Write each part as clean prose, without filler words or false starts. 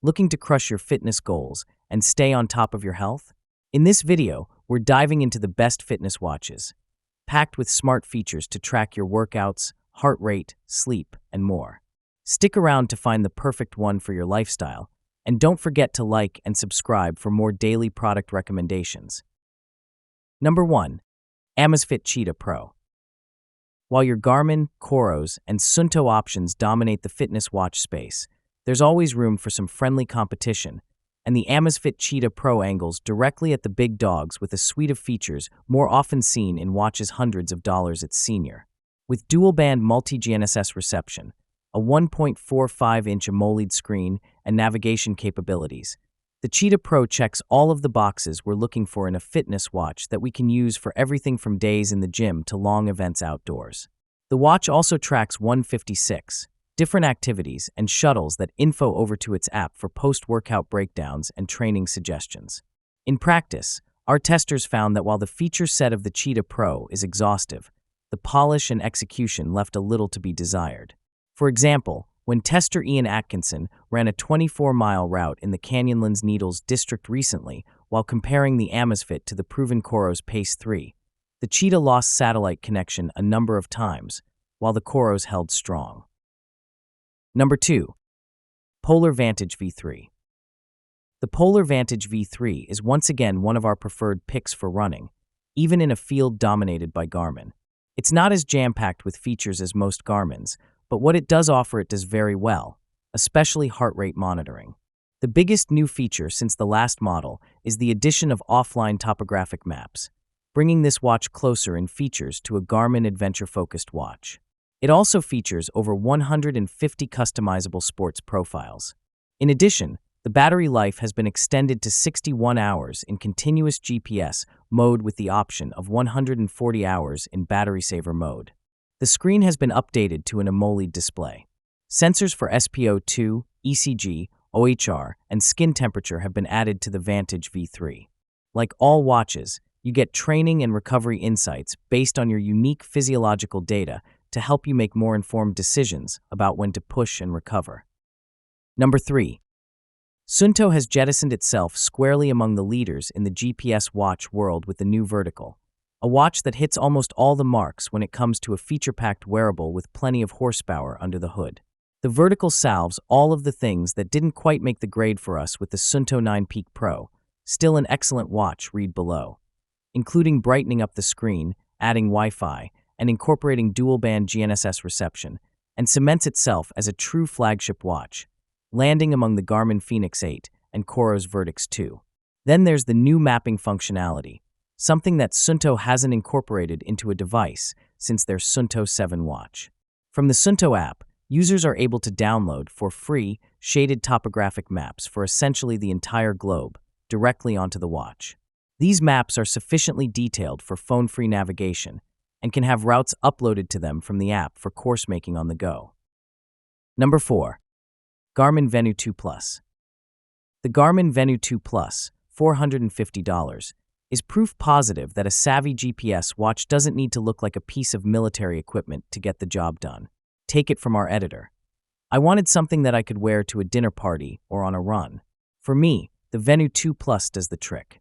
Looking to crush your fitness goals and stay on top of your health? In this video, we're diving into the best fitness watches, packed with smart features to track your workouts, heart rate, sleep, and more. Stick around to find the perfect one for your lifestyle, and don't forget to like and subscribe for more daily product recommendations. Number 1. Amazfit Cheetah Pro. While your Garmin, Coros, and Sununto options dominate the fitness watch space, there's always room for some friendly competition, and the Amazfit Cheetah Pro angles directly at the big dogs with a suite of features more often seen in watches hundreds of dollars its senior. With dual-band multi-GNSS reception, a 1.45-inch AMOLED screen, and navigation capabilities, the Cheetah Pro checks all of the boxes we're looking for in a fitness watch that we can use for everything from days in the gym to long events outdoors. The watch also tracks 156 different activities and shuttles that info over to its app for post-workout breakdowns and training suggestions. In practice, our testers found that while the feature set of the Cheetah Pro is exhaustive, the polish and execution left a little to be desired. For example, when tester Ian Atkinson ran a 24-mile route in the Canyonlands Needles district recently while comparing the Amazfit to the proven Coros Pace 3, the Cheetah lost satellite connection a number of times, while the Coros held strong. Number 2. Polar Vantage V3. The Polar Vantage V3 is once again one of our preferred picks for running, even in a field dominated by Garmin. It's not as jam-packed with features as most Garmin's, but what it does offer it does very well, especially heart rate monitoring. The biggest new feature since the last model is the addition of offline topographic maps, bringing this watch closer in features to a Garmin adventure-focused watch. It also features over 150 customizable sports profiles. In addition, the battery life has been extended to 61 hours in continuous GPS mode with the option of 140 hours in battery saver mode. The screen has been updated to an AMOLED display. Sensors for SpO2, ECG, OHR, and skin temperature have been added to the Vantage V3. Like all watches, you get training and recovery insights based on your unique physiological data to help you make more informed decisions about when to push and recover. Number 3. Sununto has jettisoned itself squarely among the leaders in the GPS watch world with the new Vertical, a watch that hits almost all the marks when it comes to a feature-packed wearable with plenty of horsepower under the hood. The Vertical salves all of the things that didn't quite make the grade for us with the Sununto 9 Peak Pro, still an excellent watch, read below, including brightening up the screen, adding Wi-Fi, and incorporating dual-band GNSS reception, and cements itself as a true flagship watch, landing among the Garmin Fenix 8 and Coros Vertix 2. Then there's the new mapping functionality, something that Sununto hasn't incorporated into a device since their Sununto 7 watch. From the Sununto app, users are able to download for free shaded topographic maps for essentially the entire globe directly onto the watch. These maps are sufficiently detailed for phone-free navigation and can have routes uploaded to them from the app for course making on the go. Number 4. Garmin Venue 2 Plus. The Garmin Venue 2 Plus, $450, is proof positive that a savvy GPS watch doesn't need to look like a piece of military equipment to get the job done. Take it from our editor. I wanted something that I could wear to a dinner party or on a run. For me, the Venue 2 Plus does the trick.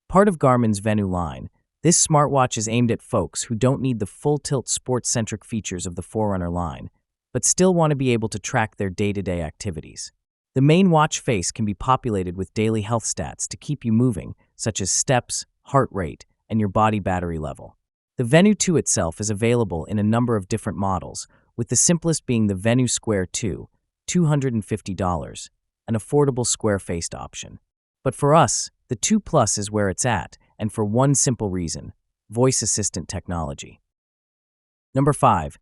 Part of Garmin's Venue line, this smartwatch is aimed at folks who don't need the full-tilt sports-centric features of the Forerunner line, but still want to be able to track their day-to-day activities. The main watch face can be populated with daily health stats to keep you moving, such as steps, heart rate, and your body battery level. The Venue 2 itself is available in a number of different models, with the simplest being the Venue Square 2, $250, an affordable square-faced option. But for us, the 2 Plus is where it's at, and for one simple reason: voice assistant technology. Number 5.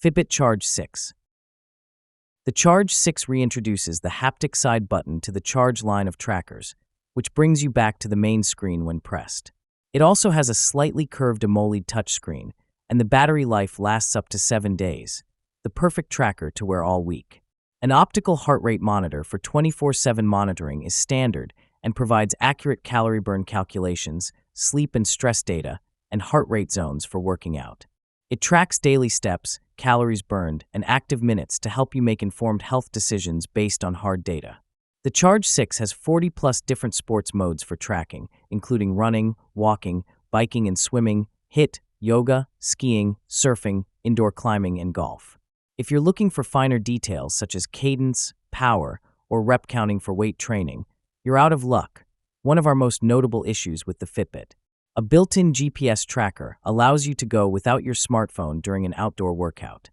Fitbit Charge 6. The Charge 6 reintroduces the haptic side button to the Charge line of trackers, which brings you back to the main screen when pressed. It also has a slightly curved AMOLED touchscreen, and the battery life lasts up to 7 days, the perfect tracker to wear all week. An optical heart rate monitor for 24/7 monitoring is standard and provides accurate calorie burn calculations, sleep and stress data, and heart rate zones for working out. It tracks daily steps, calories burned, and active minutes to help you make informed health decisions based on hard data. The Charge 6 has 40-plus different sports modes for tracking, including running, walking, biking and swimming, HIIT, yoga, skiing, surfing, indoor climbing, and golf. If you're looking for finer details such as cadence, power, or rep counting for weight training, you're out of luck. One of our most notable issues with the Fitbit. A built-in GPS tracker allows you to go without your smartphone during an outdoor workout.